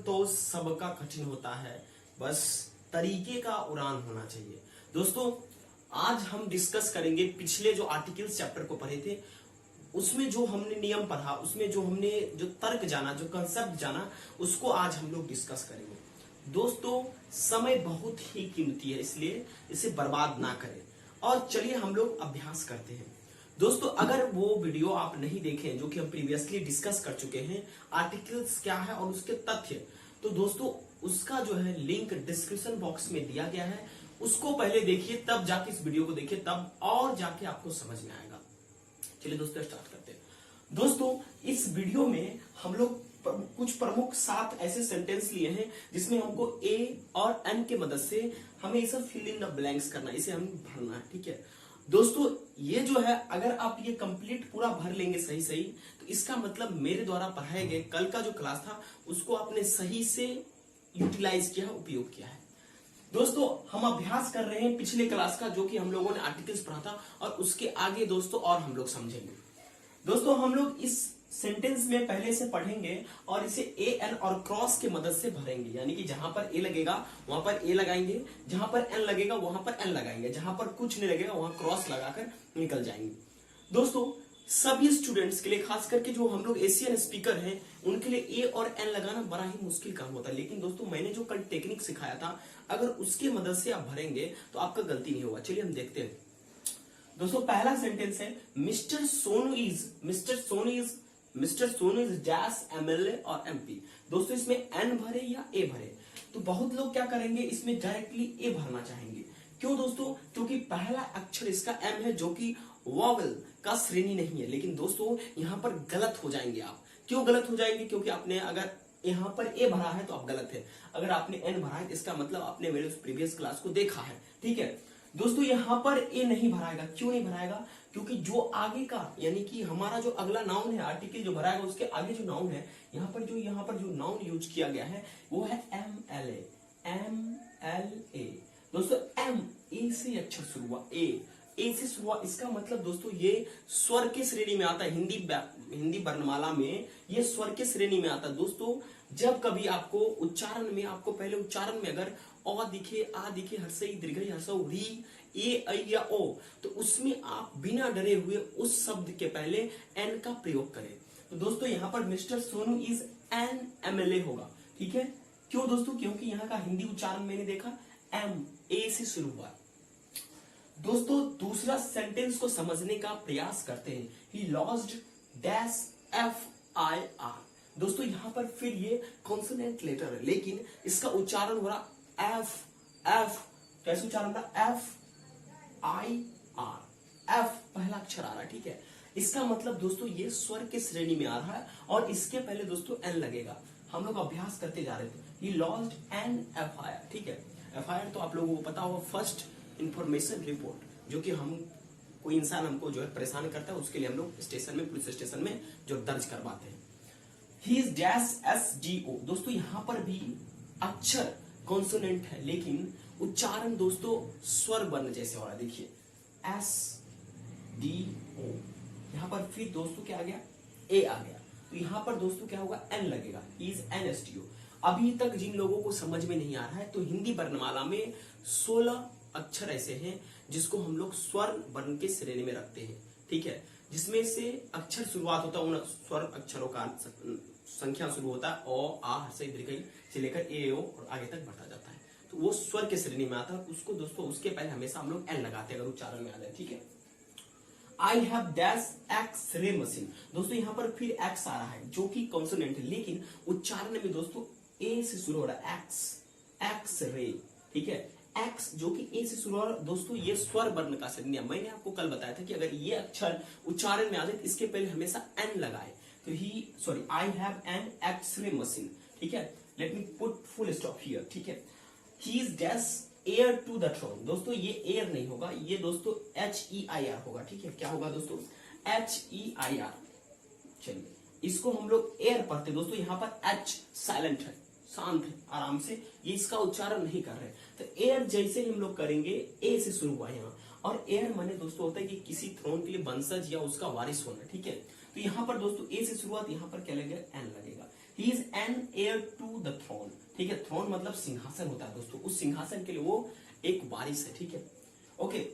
तो सबका कठिन होता है, बस तरीके का उड़ान होना चाहिए। दोस्तों आज हम डिस्कस करेंगे पिछले जो आर्टिकल्स चैप्टर को पढ़े थे उसमें जो हमने नियम पढ़ा, उसमें जो हमने जो तर्क जाना, जो कंसेप्ट जाना, उसको आज हम लोग डिस्कस करेंगे। दोस्तों समय बहुत ही कीमती है, इसलिए इसे बर्बाद ना करें और चलिए हम लोग अभ्यास करते हैं। दोस्तों अगर वो वीडियो आप नहीं देखें जो कि हम प्रीवियसली डिस्कस कर चुके हैं, आर्टिकल्स क्या है और उसके तथ्य, तो दोस्तों उसका जो है लिंक डिस्क्रिप्शन बॉक्स में दिया गया है, उसको पहले देखिए, तब जाके इस वीडियो को देखिए, तब और जाके आपको समझ में आएगा। चलिए दोस्तों स्टार्ट करते हैं। दोस्तों इस वीडियो में हम लोग कुछ प्रमुख 7 ऐसे सेंटेंस लिए हैं जिसमें हमको ए और एन के मदद से हमें इसे फिल इन द ब्लैंक्स करना है, इसे हमें भरना है। ठीक है दोस्तों, ये जो है अगर आप ये कंप्लीट पूरा भर लेंगे सही सही, तो इसका मतलब मेरे द्वारा पढ़ाए गए कल का जो क्लास था उसको आपने सही से यूटिलाइज किया है, उपयोग किया है। दोस्तों हम अभ्यास कर रहे हैं पिछले क्लास का जो कि हम लोगों ने आर्टिकल्स पढ़ा था, और उसके आगे दोस्तों और हम लोग समझेंगे। दोस्तों हम लोग इस सेंटेंस में पहले से पढ़ेंगे और इसे ए एन और क्रॉस के मदद से भरेंगे, यानी कि जहां पर ए लगेगा वहां पर ए लगाएंगे, जहां पर एन लगेगा वहां पर एन लगाएंगे, जहां पर कुछ नहीं लगेगा वहां क्रॉस लगाकर निकल जाएंगे। दोस्तों सभी स्टूडेंट्स के लिए, खास करके जो हम लोग एशियन स्पीकर हैं, उनके लिए ए और एन लगाना बड़ा ही मुश्किल काम होता है, लेकिन दोस्तों मैंने जो कल टेक्निक सिखाया था अगर उसके मदद से आप भरेंगे तो आपका गलती नहीं होगा। चलिए हम देखते हैं। दोस्तों पहला सेंटेंस है mister Sonu is dash MLA और एमपी। दोस्तों इसमें एन भरे या ए भरे, तो बहुत लोग क्या करेंगे, इसमें डायरेक्टली ए भरना चाहेंगे। क्यों दोस्तों? क्योंकि पहला अक्षर इसका एम है जो कि वॉवल का श्रेणी नहीं है। लेकिन दोस्तों यहाँ पर गलत हो जाएंगे आप। क्यों गलत हो जाएंगे? क्योंकि आपने अगर यहाँ पर ए भरा है तो आप गलत है, अगर आपने एन भरा है तो इसका मतलब आपने मेरे उस प्रीवियस क्लास को देखा है। ठीक है दोस्तों, यहाँ पर ए नहीं भराएगा। क्यों नहीं भराएगा? क्योंकि जो आगे का, यानी कि हमारा जो अगला नाउन है, आर्टिकल जो भराएगा उसके आगे जो नाउन है, यहाँ पर जो नाउन यूज किया गया है वो है एमएलए, एमएलए। दोस्तों एम ए से अक्षर शुरू हुआ, ए से शुरू हुआ, इसका मतलब दोस्तों ये स्वर के श्रेणी में आता है। हिंदी वर्णमाला में ये स्वर के श्रेणी में आता है। दोस्तों जब कभी आपको उच्चारण में, आपको पहले उच्चारण में अगर अ दिखे, आ दिखे, हर्षई, दीर्घई, हर्षौ, री, ए, ऐ या ओ, तो उसमें आप बिना डरे हुए उस शब्द के पहले एन का प्रयोग करें। तो दोस्तों यहाँ पर mister Sonu is an MLA होगा। ठीक है, क्यों दोस्तों? क्योंकि यहाँ का हिंदी उच्चारण मैंने देखा एम, ए से शुरू हुआ। दोस्तों दूसरा सेंटेंस को समझने का प्रयास करते हैं। He lost dash F I R. दोस्तों यहाँ पर फिर ये कॉन्सोनेंट लेटर है, लेकिन इसका उच्चारण हो रहा एफ, कैसे उच्चारण रहा? एफ आई आर, एफ पहला अक्षर आ रहा है। ठीक है, इसका मतलब दोस्तों ये स्वर के श्रेणी में आ रहा है और इसके पहले दोस्तों एन लगेगा। हम लोग अभ्यास करते जा रहे थे। He lost N F I R. ठीक है, एफ आई आर तो आप लोगों को पता होगा, फर्स्ट इंफॉर्मेशन रिपोर्ट, जो कि हम कोई इंसान हमको जो है परेशान करता है, उसके लिए हम लोग स्टेशन में, पुलिस स्टेशन में जो दर्ज करवाते हैं। He is dash S D O. दोस्तों यहाँ पर भी अक्षर कॉन्सोनेंट है, लेकिन उच्चारण दोस्तों स्वर वर्ण जैसे हो रहा है। देखिए एस डी ओ, यहाँ पर फिर दोस्तों क्या आ गया? ए आ गया। तो यहाँ पर दोस्तों क्या होगा? एन लगेगा, is an S D O. अभी तक जिन लोगों को समझ में नहीं आ रहा है, तो हिंदी वर्णमाला में 16 अक्षर ऐसे हैं जिसको हम लोग स्वर वर्ण के श्रेणी में रखते हैं। ठीक है, जिसमें से अक्षर शुरुआत होता है, उन स्वर अक्षरों का संख्या शुरू होता है ओ, आ, हर्षई, दीर्घई से लेकर ए, ओ और आगे तक बढ़ता जाता है, तो वो स्वर के श्रेणी में आता है। उसको दोस्तों उसके पहले हमेशा हम लोग एन लगाते हैं अगर उच्चारण में आ जाए। ठीक है, I have dash x ray machine. दोस्तों यहाँ पर फिर एक्स आ रहा है जो कि कॉन्सोनेंट है, लेकिन उच्चारण में दोस्तों ए से शुरू हो रहा है, एक्स रे। ठीक है, एक्स जो कि ए से शुरू हो रहा है। दोस्तों ये स्वर वर्ण का श्रेणी है। मैंने आपको कल बताया था कि अगर ये अक्षर उच्चारण में आ जाए इसके पहले हमेशा एन लगाए। तो I have an X ray machine. ठीक है, let me put full stop here. ठीक है, he is dash heir to the throne. दोस्तों ये एयर नहीं होगा, ये दोस्तों HEIR होगा। ठीक है, क्या होगा दोस्तों? HEIR। चलिए इसको हम लोग एयर पढ़ते। दोस्तों यहाँ पर H साइलेंट है, शांत है, आराम से, ये इसका उच्चारण नहीं कर रहे। तो एयर जैसे हम लोग करेंगे, ए से शुरू हुआ यहाँ, और एयर माने दोस्तों होता है कि किसी थ्रोन के लिए वंशज या उसका वारिस होना। ठीक है, तो यहाँ पर दोस्तों ए से शुरुआत, यहाँ पर क्या लगेगा? एन लगेगा। He is an heir to the throne, ठीक है। थ्रोन मतलब सिंहासन होता है दोस्तों, उस सिंहासन के लिए वो एक वारिस है, ठीक है। ओके,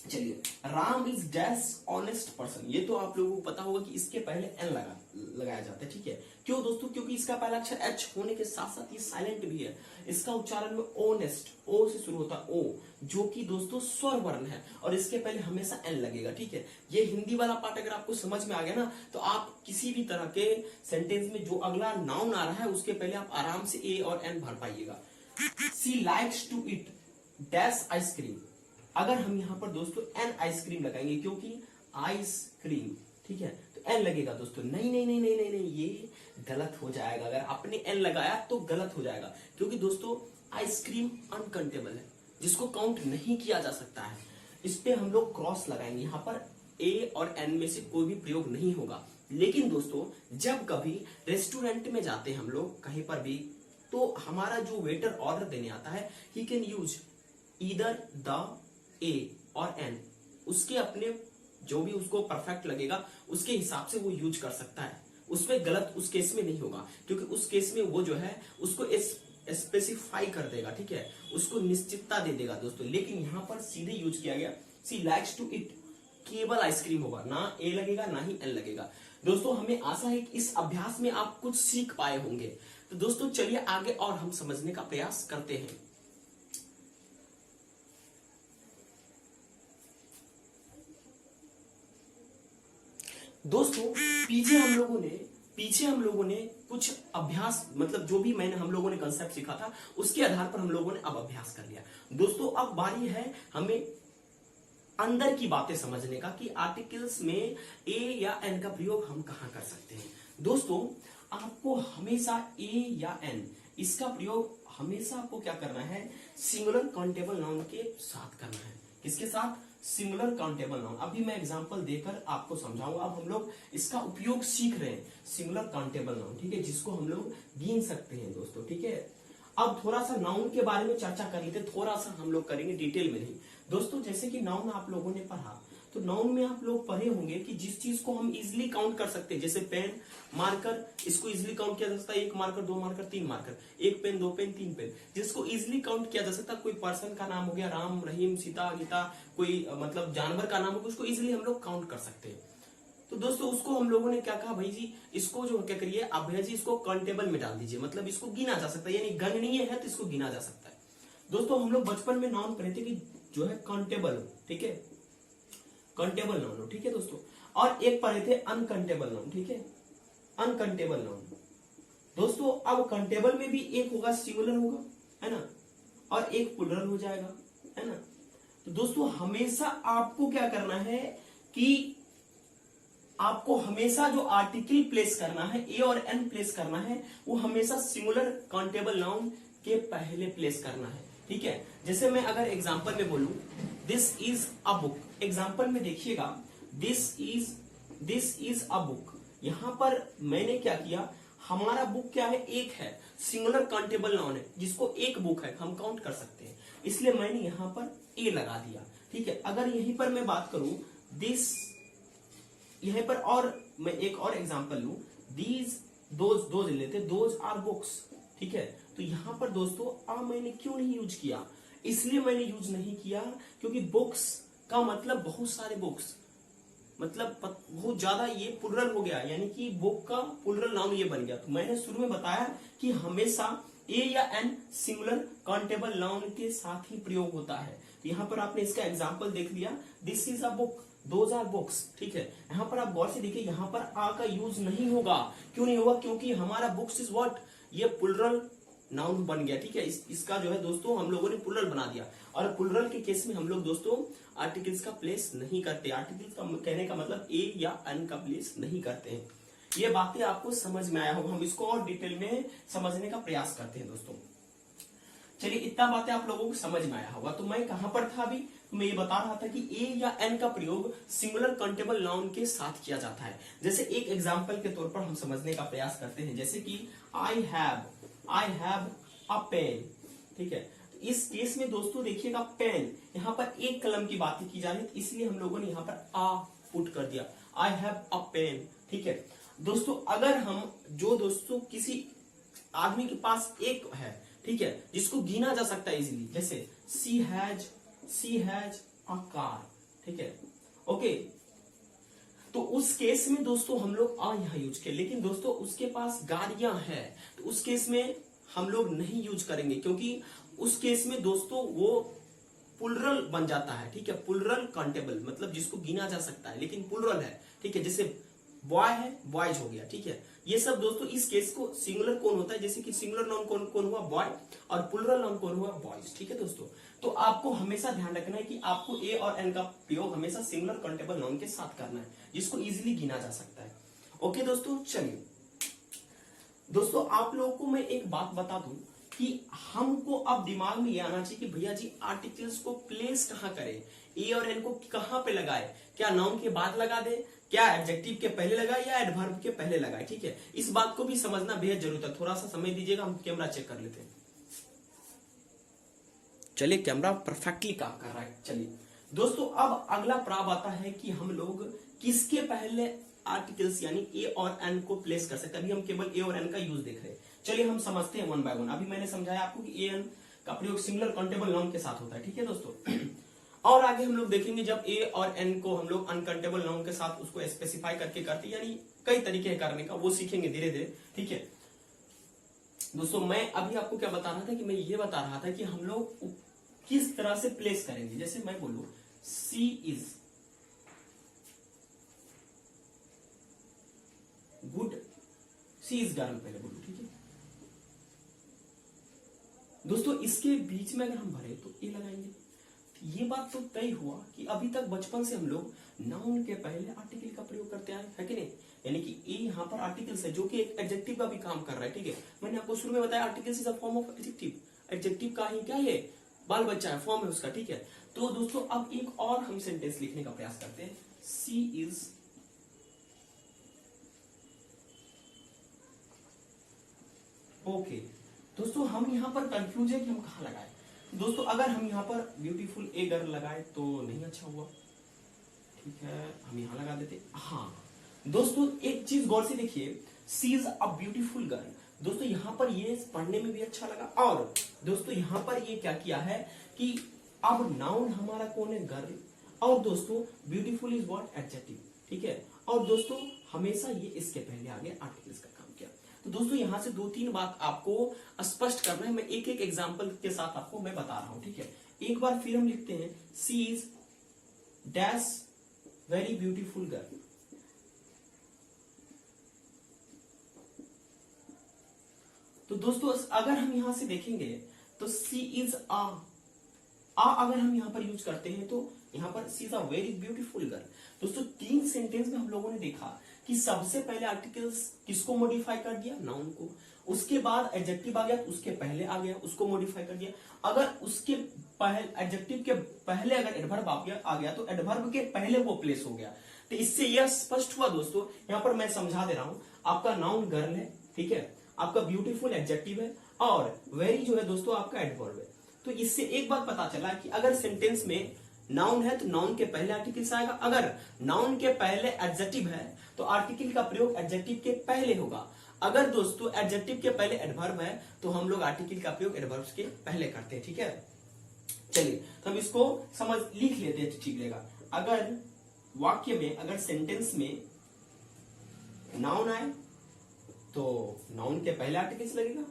चलिए, Ram is dash honest person, ये तो आप लोगों को पता होगा कि इसके पहले एन लगाया जाता है, ठीक है। क्यों दोस्तों? क्योंकि इसका पहला अक्षर एच होने के साथ साथ ये साइलेंट भी है। इसका उच्चारण में ऑनेस्ट, ओ से शुरू होता है, ओ, जो कि दोस्तों स्वर वर्ण है, और इसके पहले हमेशा एन लगेगा, ठीक है। ये हिंदी वाला पार्ट अगर आपको समझ में आ गया ना, तो आप किसी भी तरह के सेंटेंस में जो अगला नाउन आ रहा है उसके पहले आप आराम से ए और एन भर पाइएगा। She likes to eat dash ice cream, अगर हम यहाँ पर दोस्तों एन आइसक्रीम लगाएंगे, क्योंकि आइसक्रीम, ठीक है, तो एन लगेगा दोस्तों। नहीं नहीं नहीं नहीं नहीं नहीं, ये गलत हो जाएगा। अगर आपने एन लगाया तो गलत हो जाएगा, क्योंकि दोस्तों आइसक्रीम अनकाउंटेबल है, जिसको काउंट नहीं किया जा सकता है। इस पे हम लोग क्रॉस लगाएंगे, यहाँ पर ए और एन में से कोई भी प्रयोग नहीं होगा। लेकिन दोस्तों जब कभी रेस्टोरेंट में जाते हैं हम लोग कहीं पर भी, तो हमारा जो वेटर ऑर्डर देने आता है, he can use either the ए और एन, उसके अपने जो भी उसको परफेक्ट लगेगा उसके हिसाब से वो यूज कर सकता है। उसमें गलत उस केस में नहीं होगा, क्योंकि उस केस में वो जो है उसको स्पेसिफाई कर देगा, ठीक है, उसको निश्चितता दे देगा दोस्तों। लेकिन यहाँ पर सीधे यूज किया गया, सी लाइक्स टू ईट, केवल आइसक्रीम होगा, ना ए लगेगा ना ही एन लगेगा। दोस्तों हमें आशा है कि इस अभ्यास में आप कुछ सीख पाए होंगे। तो दोस्तों चलिए आगे और हम समझने का प्रयास करते हैं। दोस्तों पीछे हम लोगों ने कुछ अभ्यास, मतलब जो भी हम लोगों ने कंसेप्ट सीखा था उसके आधार पर हम लोगों ने अब अभ्यास कर लिया। दोस्तों अब बारी है हमें अंदर की बातें समझने का कि आर्टिकल्स में ए या एन का प्रयोग हम कहां कर सकते हैं। दोस्तों आपको हमेशा ए या एन इसका प्रयोग हमेशा आपको क्या करना है, सिंगुलर काउंटेबल नाउन के साथ करना है। किसके साथ? Singular countable noun. अभी मैं एग्जांपल देकर आपको समझाऊंगा। अब हम लोग इसका उपयोग सीख रहे हैं, सिंगुलर काउंटेबल नाउन, ठीक है, जिसको हम लोग गिन सकते हैं दोस्तों, ठीक है। अब थोड़ा सा नाउन के बारे में चर्चा कर लेते, थोड़ा सा हम लोग करेंगे, डिटेल में नहीं। दोस्तों जैसे कि नाउन आप लोगों ने पढ़ा, तो नाउन में आप लोग पढ़े होंगे कि जिस चीज को हम इजिली काउंट कर सकते हैं, जैसे पेन, मार्कर, इसको इजिली काउंट किया जा सकता है, 1 marker, 2 marker, 3 marker, 1 pen, 2 pen, 3 pen, जिसको इजिली काउंट किया जा सकता है। कोई पर्सन का नाम हो गया, राम, रहीम, सीता, गीता, कोई मतलब जानवर का नाम हो गया, उसको इजिली हम लोग काउंट कर सकते हैं। तो दोस्तों उसको हम लोगों ने क्या कहा, भाई जी इसको जो क्या करिए आप, भैया जी इसको काउंटेबल में डाल दीजिए, मतलब इसको गिना जा सकता है, यानी गणनीय है तो इसको गिना जा सकता है। दोस्तों हम लोग बचपन में नाउन पढ़े थे कि जो है काउंटेबल हो, ठीक है, काउंटेबल नाउन हो, ठीक है दोस्तों। और एक पढ़े थे अनकाउंटेबल नाउन, ठीक है, अनकाउंटेबल नाउन। दोस्तों अब काउंटेबल में भी एक होगा सिंगुलर होगा, है ना, और एक प्लुरल हो जाएगा, है ना। तो दोस्तों हमेशा आपको क्या करना है कि आपको हमेशा जो आर्टिकल प्लेस करना है, ए और एन प्लेस करना है, वो हमेशा सिंगुलर काउंटेबल नाउन के पहले प्लेस करना है, ठीक है। जैसे मैं अगर एग्जांपल में बोलूं this is a book, example में देखिएगा दिस इज अ बुक, यहां पर मैंने क्या किया, हमारा बुक क्या है, एक है, सिंगुलर काउंटेबल नाउन है, जिसको एक बुक है हम काउंट कर सकते हैं, इसलिए मैंने यहां पर ए लगा दिया, ठीक है। अगर यहीं पर मैं बात करूं दिस, यहां पर और मैं एक और एग्जांपल लूं, दीज दोज लेते, दोज आर बुक्स, ठीक है। तो यहां पर दोस्तों मैंने क्यों नहीं यूज किया, इसलिए मैंने यूज नहीं किया क्योंकि बुक्स का मतलब बहुत सारे बुक्स, मतलब बहुत ज्यादा, ये प्लुरल हो गया, यानी कि बुक का प्लुरल नाउन ये बन गया। तो मैंने शुरू में बताया कि हमेशा ए या एन सिंगुलर काउंटेबल नाउन के साथ ही प्रयोग होता है। तो यहाँ पर आपने इसका एग्जाम्पल देख लिया, this is a book, those are books, ठीक है। यहाँ पर आप गौर से देखिए, यहाँ पर आ का यूज नहीं होगा। क्यों नहीं होगा? क्योंकि हमारा बुक्स इज व्हाट, ये प्लुरल नाउन बन गया, ठीक है। इसका जो है दोस्तों हम लोगों ने प्लुरल बना दिया, और प्लुरल के केस में हम लोग दोस्तों आर्टिकल्स का प्लेस नहीं करते। आर्टिकल्स का कहने का मतलब ए या एन का प्लेस नहीं करते हैं। ये बातें आपको समझ में आया होगा, हम इसको और डिटेल में समझने का प्रयास करते हैं दोस्तों। चलिए इतना बातें आप लोगों को समझ में आया होगा। तो मैं कहां पर था अभी, मैं ये बता रहा था कि ए या एन का प्रयोग सिंगुलर काउंटेबल नाउन के साथ किया जाता है। जैसे एक एग्जांपल के तौर पर हम समझने का प्रयास करते हैं, जैसे कि आई हैव अ पेन, ठीक है। तो इस केस में दोस्तों देखिएगा पेन, यहाँ पर एक कलम की बात की जा रही है, इसलिए हम लोगों ने यहाँ पर आ पुट कर दिया, आई हैव अ पेन, ठीक है। दोस्तों अगर हम जो दोस्तों किसी आदमी के पास एक है, ठीक है, जिसको गिना जा सकता है इजीली, जैसे सी हैज अ कार, ठीक है, ओके, तो उस केस में दोस्तों हम लोग आ यहां यूज किया। लेकिन दोस्तों उसके पास गाड़ियां हैं तो उस केस में हम लोग नहीं यूज करेंगे, क्योंकि उस केस में दोस्तों वो प्लुरल बन जाता है, ठीक है, प्लुरल काउंटेबल, मतलब जिसको गिना जा सकता है लेकिन प्लुरल है, ठीक है, जैसे बॉय है बॉयज हो गया, ठीक है। ये सब दोस्तों इस केस को सिंगुलर कौन होता है, जैसे कि सिंगुलर नाउन कौन हुआ बॉय और प्लुरल नाउन कौन हुआ बॉयज, ठीक है दोस्तों। तो आपको हमेशा ध्यान रखना है कि आपको ए और एन का प्रयोग हमेशा सिंगुलर काउंटेबल नाउन के साथ करना है, जिसको इजीली गिना जा सकता है। ओके दोस्तों, चलिए दोस्तों आप लोगों को मैं एक बात बता दूं कि हमको अब दिमाग में ये आना चाहिए कि भैया जी आर्टिकल्स को प्लेस कहां करें, ए और एन को कहां पे लगाए, क्या नाउन के बाद लगा दे, क्या एडजेक्टिव के पहले लगाए या एडवर्ब के पहले लगाए, ठीक है। इस बात को भी समझना बेहद जरूरत है। थोड़ा सा समय दीजिएगा, हम कैमरा चेक कर लेते हैं। चलिए कैमरा परफेक्टली काम कर रहा है। चलिए दोस्तों अब अगला प्राव आता है कि हम लोग किसके पहले आर्टिकल्स यानी ए और एन को प्लेस कर सकते हैं। अभी हम केवल ए और एन का यूज देख रहे हैं। चलिए हम समझते हैं वन बाय वन। अभी मैंने समझाया आपको कि ए एन का प्रयोग सिंगुलर काउंटेबल नाउन के साथ होता है, ठीक है दोस्तों। और आगे हम लोग देखेंगे जब ए और एन को हम लोग अनकाउंटेबल नाउन के साथ उसको स्पेसिफाई करके करते हैं, यानी कई तरीके करने का, वो सीखेंगे धीरे धीरे, ठीक है दोस्तों। मैं अभी आपको क्या बता रहा था कि मैं ये बता रहा था कि हम लोग किस तरह से प्लेस करेंगे। जैसे मैं बोलूं she is good, she is girl पहले बोलूं, ठीक है दोस्तों। इसके बीच में अगर हम भरे तो ए लगाएंगे। ये बात तो तय हुआ कि अभी तक बचपन से हम लोग नाउन के पहले आर्टिकल का प्रयोग करते आए है कि नहीं, यानी कि ए यहाँ पर आर्टिकल्स है जो कि एक एडजेक्टिव का भी काम कर रहा है, ठीक है। मैंने आपको शुरू में बताया articles is a form of adjective, adjective का ही क्या ये बाल बच्चा है, फॉर्म है उसका, ठीक है। तो दोस्तों अब एक और हम सेंटेंस लिखने का प्रयास करते हैं। She is okay. दोस्तों हम यहां पर कंफ्यूज है कि हम कहां लगाए। दोस्तों अगर हम यहां पर ब्यूटीफुल ए गर्ल लगाए तो नहीं अच्छा हुआ, ठीक है, हम यहां लगा देते। हाँ दोस्तों एक चीज गौर से देखिए, सी इज अ ब्यूटीफुल गर्ल। दोस्तों यहां पर ये पढ़ने में भी अच्छा लगा। और दोस्तों यहां पर ये क्या किया है कि अब नाउन हमारा कौन है, गर्ल, और दोस्तों ब्यूटीफुल इज व्हाट, एडजेक्टिव, ठीक है। और दोस्तों हमेशा ये इसके पहले आगे आर्टिकल्स का काम किया। तो दोस्तों यहां से 2-3 बात आपको स्पष्ट करना है। मैं एक एक एग्जांपल के साथ आपको मैं बता रहा हूं, ठीक है। एक बार फिर हम लिखते हैं she is dash very beautiful girl. तो दोस्तों अगर हम यहां से देखेंगे तो सी इज आ अगर हम यहां पर यूज करते हैं तो यहां पर she is a very beautiful girl. दोस्तों 3 सेंटेंस में हम लोगों ने देखा कि सबसे पहले आर्टिकल्स किसको मॉडिफाई कर दिया, नाउन को। उसके बाद एडजेक्टिव आ गया तो उसके पहले आ गया, उसको मॉडिफाई कर दिया। अगर उसके पहले एडजेक्टिव के पहले अगर एडवर्ब आ गया तो एडवर्ब के पहले वो प्लेस हो गया। तो इससे यह स्पष्ट हुआ दोस्तों, यहां पर मैं समझा दे रहा हूं, आपका नाउन गर्ल है, ठीक है, आपका ब्यूटीफुल एडजेक्टिव है और वेरी जो है दोस्तों आपका एडवर्ब है। तो इससे एक बात पता चला कि अगर सेंटेंस में नाउन है तो नाउन के पहले आर्टिकल आएगा, अगर नाउन के पहले एडजेक्टिव है तो आर्टिकल का प्रयोग एडजेक्टिव के पहले होगा। अगर दोस्तों एडजेक्टिव के पहले एडवर्ब है तो हम लोग आर्टिकल का प्रयोग एडवर्ब्स के पहले करते हैं, ठीक है। चलिए तो हम इसको समझ लिख लेते हैं तो ठीक रहेगा। अगर वाक्य में, अगर सेंटेंस में नाउन आए तो नाउन के पहले आर्टिकल्स लगेगा,